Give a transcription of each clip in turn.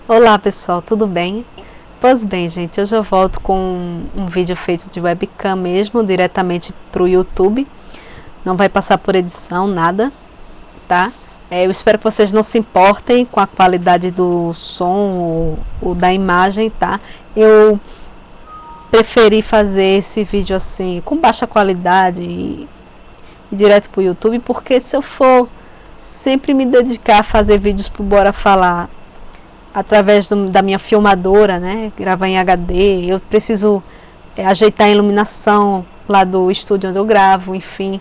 Olá pessoal, tudo bem? Pois bem, gente, hoje eu volto com um vídeo feito de webcam mesmo, diretamente para o YouTube. Não vai passar por edição, nada, tá? Eu espero que vocês não se importem com a qualidade do som ou da imagem, tá? Eu preferi fazer esse vídeo assim, com baixa qualidade e direto para o YouTube, porque se eu for sempre me dedicar a fazer vídeos pro Bora Falar através da minha filmadora, né, gravar em HD, eu preciso ajeitar a iluminação lá do estúdio onde eu gravo, enfim.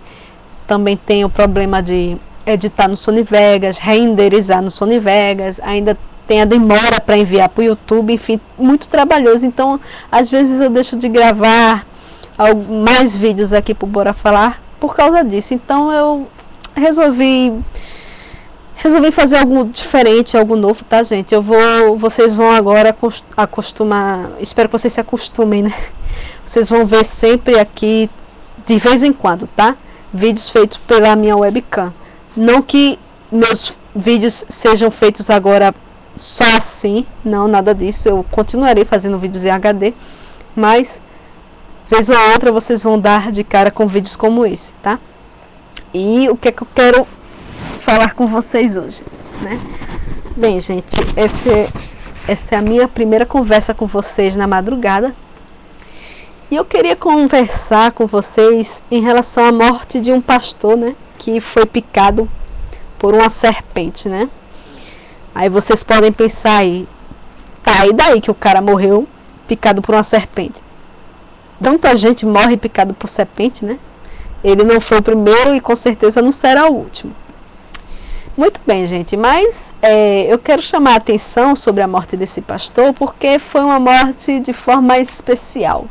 Também tem o problema de editar no Sony Vegas, renderizar no Sony Vegas, ainda tem a demora para enviar para o YouTube, enfim, muito trabalhoso. Então, às vezes eu deixo de gravar mais vídeos aqui pro Bora Falar por causa disso. Então eu resolvi fazer algo diferente, algo novo, tá, gente? Vocês vão agora acostumar, espero que vocês se acostumem, né? Vocês vão ver sempre aqui, de vez em quando, tá? Vídeos feitos pela minha webcam. Não que meus vídeos sejam feitos agora só assim, não, nada disso. Eu continuarei fazendo vídeos em HD, mas vez ou outra vocês vão dar de cara com vídeos como esse, tá? E o que é que eu quero falar com vocês hoje, né? Bem, gente, essa é a minha primeira conversa com vocês na madrugada. E eu queria conversar com vocês em relação à morte de um pastor, né, que foi picado por uma serpente, né? Aí vocês podem pensar aí, tá, e daí que o cara morreu picado por uma serpente? Tanta gente morre picado por serpente, né? Ele não foi o primeiro e com certeza não será o último. Muito bem, gente, mas eu quero chamar a atenção sobre a morte desse pastor, porque foi uma morte de forma mais especial.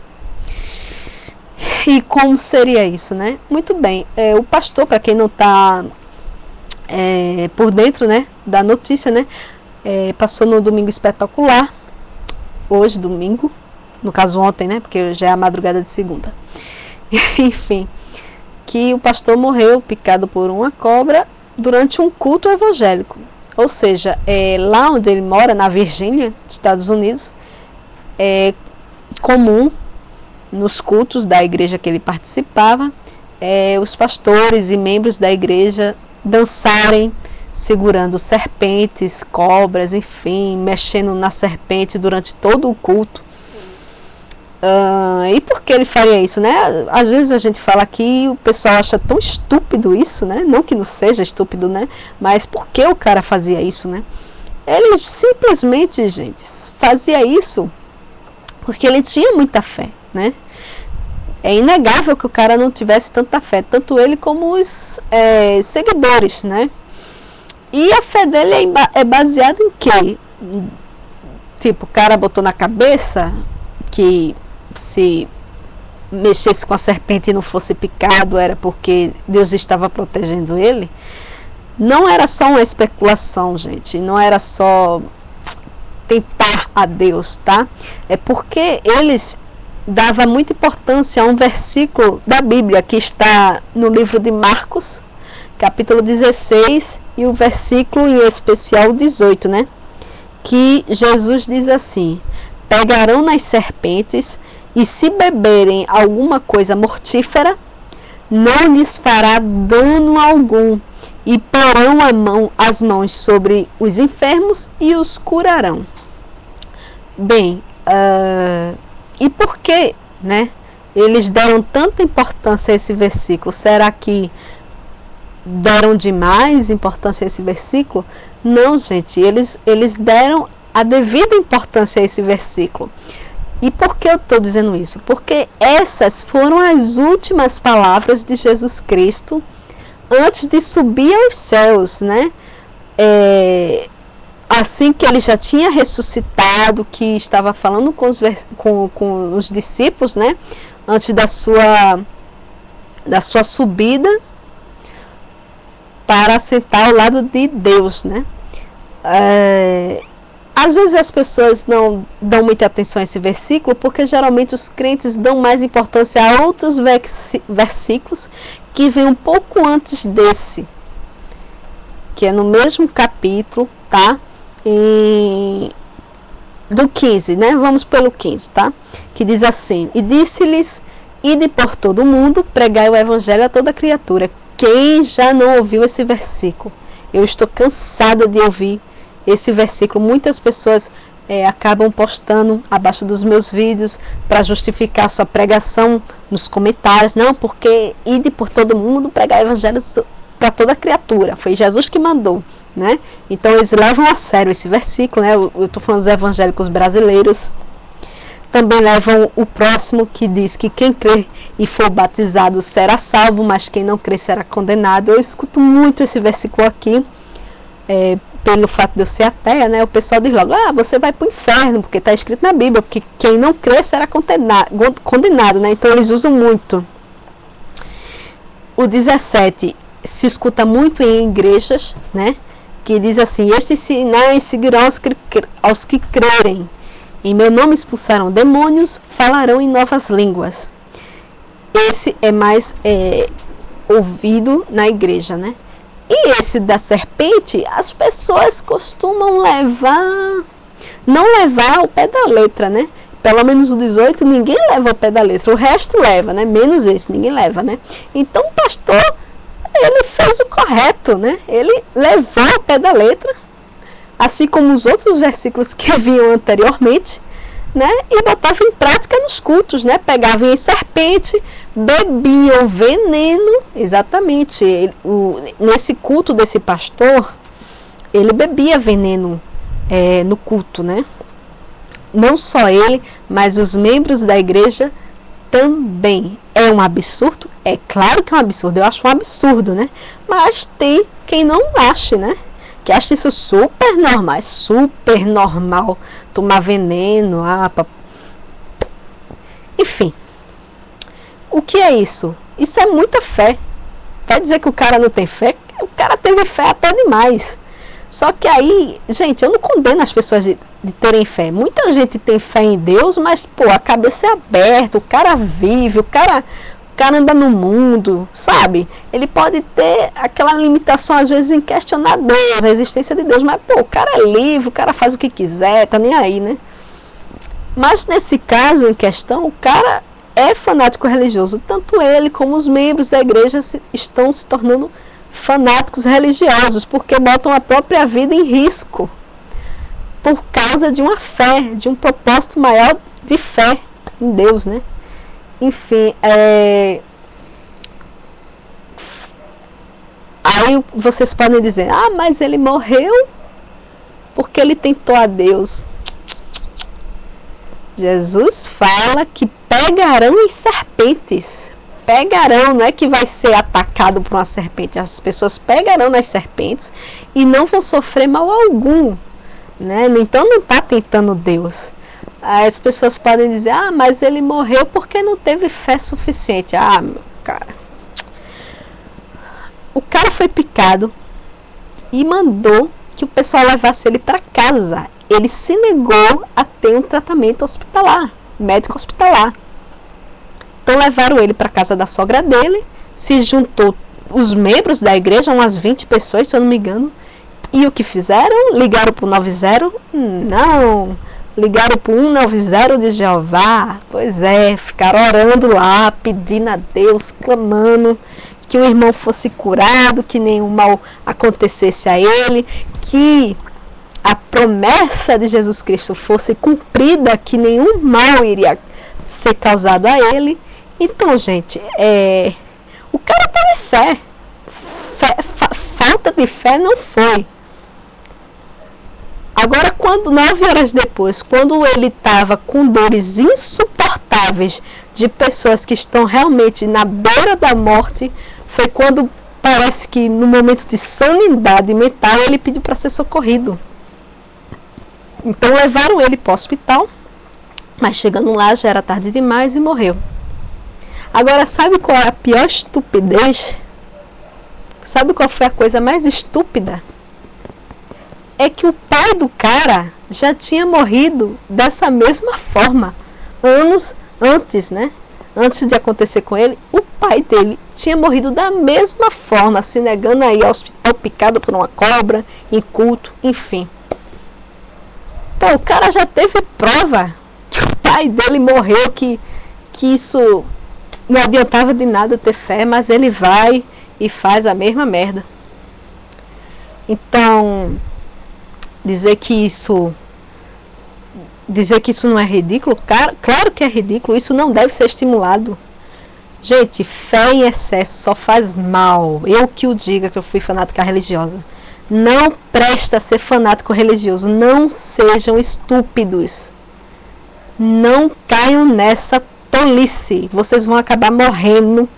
E como seria isso, né? Muito bem, o pastor, para quem não está por dentro, né, da notícia, né, passou no Domingo Espetacular, hoje, domingo, no caso ontem, né, porque já é a madrugada de segunda. Enfim, que o pastor morreu picado por uma cobra durante um culto evangélico. Ou seja, lá onde ele mora, na Virgínia, Estados Unidos, é comum nos cultos da igreja que ele participava, os pastores e membros da igreja dançarem segurando serpentes, cobras, enfim, mexendo na serpente durante todo o culto. E por que ele faria isso, né? Às vezes a gente fala que o pessoal acha tão estúpido isso, né? Não que não seja estúpido, né? Mas por que o cara fazia isso, né? Ele simplesmente, gente, fazia isso porque ele tinha muita fé, né? É inegável que o cara não tivesse tanta fé, tanto ele como os seguidores, né? E a fé dele é baseada em quê? Tipo, o cara botou na cabeça que se mexesse com a serpente e não fosse picado era porque Deus estava protegendo ele. Não era só uma especulação, gente, não era só tentar a Deus, tá? É porque eles davam muita importância a um versículo da Bíblia que está no livro de Marcos, capítulo 16, e o versículo em especial 18, né? Que Jesus diz assim: pegarão nas serpentes, e se beberem alguma coisa mortífera, não lhes fará dano algum, e porão as mãos sobre os enfermos e os curarão. Bem, e por que, né, eles deram tanta importância a esse versículo? Será que deram demais importância a esse versículo? Não, gente, eles deram a devida importância a esse versículo. E por que eu estou dizendo isso? Porque essas foram as últimas palavras de Jesus Cristo antes de subir aos céus, né? Assim que ele já tinha ressuscitado, que estava falando com os discípulos, né? Antes da sua subida para sentar ao lado de Deus, né? Às vezes as pessoas não dão muita atenção a esse versículo, porque geralmente os crentes dão mais importância a outros versículos que vêm um pouco antes desse, que é no mesmo capítulo, tá? do 15, né? Vamos pelo 15, tá? Que diz assim: e disse-lhes, ide por todo o mundo, pregai o evangelho a toda criatura. Quem já não ouviu esse versículo? Eu estou cansada de ouvir esse versículo. Muitas pessoas acabam postando abaixo dos meus vídeos para justificar sua pregação nos comentários. Não, porque ide por todo mundo, pregai o evangelho para toda criatura. Foi Jesus que mandou, né? Então eles levam a sério esse versículo, né? Eu estou falando dos evangélicos brasileiros. Também levam o próximo, que diz que quem crê e for batizado será salvo, mas quem não crê será condenado. Eu escuto muito esse versículo aqui, pelo fato de eu ser ateia, né? O pessoal diz logo, você vai para o inferno, porque está escrito na Bíblia, porque quem não crê será condenado, né? Então eles usam muito. O 17 se escuta muito em igrejas, né? Que diz assim: estes sinais seguirão aos que crerem. Em meu nome expulsarão demônios, falarão em novas línguas. Esse é mais ouvido na igreja, né? E esse da serpente, as pessoas costumam não levar ao pé da letra, né? Pelo menos o 18 ninguém leva ao pé da letra, o resto leva, né? Menos esse, ninguém leva, né? Então o pastor, ele fez o correto, né? Ele levou ao pé da letra, assim como os outros versículos que vinham anteriormente, né? E botava em prática nos cultos, né? Pegavam em serpente, bebiam veneno, exatamente. Nesse culto desse pastor, ele bebia veneno no culto, né? Não só ele, mas os membros da igreja também. É um absurdo? É claro que é um absurdo, eu acho um absurdo, né? Mas tem quem não ache, né? Que acha isso super normal, tomar veneno, enfim. O que é isso? Isso é muita fé. Quer dizer que o cara não tem fé? O cara teve fé até demais. Só que aí, gente, eu não condeno as pessoas de terem fé. Muita gente tem fé em Deus, mas, a cabeça é aberta, o cara vive, o cara anda no mundo, sabe? Ele pode ter aquela limitação, às vezes, em questionar Deus, a existência de Deus, mas, o cara é livre, o cara faz o que quiser, tá nem aí, né? Mas, nesse caso em questão, o cara é fanático religioso. Tanto ele como os membros da igreja estão se tornando fanáticos religiosos, porque botam a própria vida em risco por causa de uma fé, de um propósito maior de fé em Deus, né? Enfim, aí vocês podem dizer, mas ele morreu porque ele tentou a Deus. Jesus fala que pegarão em serpentes. Pegarão, não é que vai ser atacado por uma serpente. As pessoas pegarão nas serpentes e não vão sofrer mal algum, né? Então não está tentando Deus. As pessoas podem dizer, mas ele morreu porque não teve fé suficiente. Meu cara. O cara foi picado e mandou que o pessoal levasse ele para casa. Ele se negou a ter um tratamento hospitalar, médico hospitalar. Então levaram ele para a casa da sogra dele, se juntou os membros da igreja, umas 20 pessoas, se eu não me engano. E o que fizeram? Ligaram para o 90? Não. Ligaram para o 190 de Jeová. Pois é, ficaram orando lá, pedindo a Deus, clamando que o irmão fosse curado, que nenhum mal acontecesse a ele, que a promessa de Jesus Cristo fosse cumprida, que nenhum mal iria ser causado a ele. Então, gente, o cara teve fé. Falta de fé não foi. Agora, 9 horas depois, quando ele estava com dores insuportáveis de pessoas que estão realmente na beira da morte, foi quando parece que no momento de sanidade mental ele pediu para ser socorrido. Então levaram ele para o hospital, mas chegando lá já era tarde demais e morreu. Agora, sabe qual é a pior estupidez? Sabe qual foi a coisa mais estúpida? É que o pai do cara já tinha morrido dessa mesma forma, anos antes, né? Antes de acontecer com ele, o pai dele tinha morrido da mesma forma, se negando a ir ao hospital, picado por uma cobra, em culto, enfim. Pô, o cara já teve prova que o pai dele morreu, que isso não adiantava de nada ter fé, mas ele vai e faz a mesma merda. Então, dizer que isso não é ridículo, claro que é ridículo, isso não deve ser estimulado. Gente, fé em excesso só faz mal. Eu que o diga, que eu fui fanática religiosa. Não presta ser fanático religioso. Não sejam estúpidos. Não caiam nessa tolice. Vocês vão acabar morrendo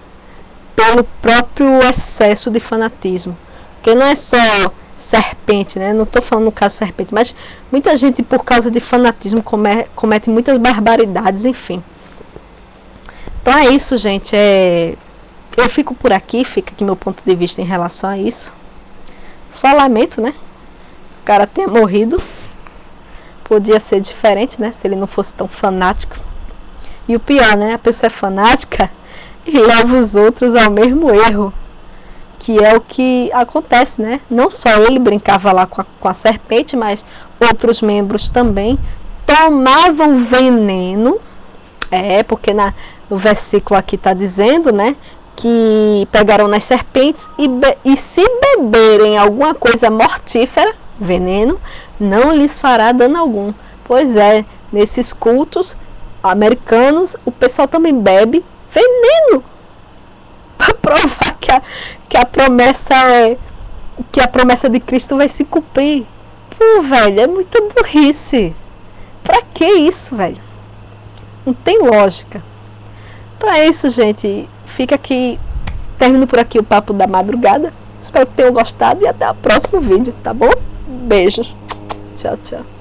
pelo próprio excesso de fanatismo. Porque não é só serpente, né? Não estou falando no caso serpente, mas muita gente, por causa de fanatismo, comete muitas barbaridades, enfim. Então é isso, gente. Eu fico por aqui, fica aqui meu ponto de vista em relação a isso. Só lamento, né? O cara tenha morrido. Podia ser diferente, né? Se ele não fosse tão fanático. E o pior, né? A pessoa é fanática e leva os outros ao mesmo erro. Que é o que acontece, né? Não só ele brincava lá com a serpente, mas outros membros também tomavam veneno. Porque no versículo aqui está dizendo, né? Que pegaram nas serpentes e se beberem alguma coisa mortífera, veneno, não lhes fará dano algum. Pois é, nesses cultos americanos, o pessoal também bebe veneno para provar que a promessa de Cristo vai se cumprir. Pô, velho, é muita burrice. Pra que isso, velho? Não tem lógica. Então é isso, gente. Fica aqui, termino por aqui o papo da madrugada. Espero que tenham gostado e até o próximo vídeo, tá bom? Beijos. Tchau, tchau.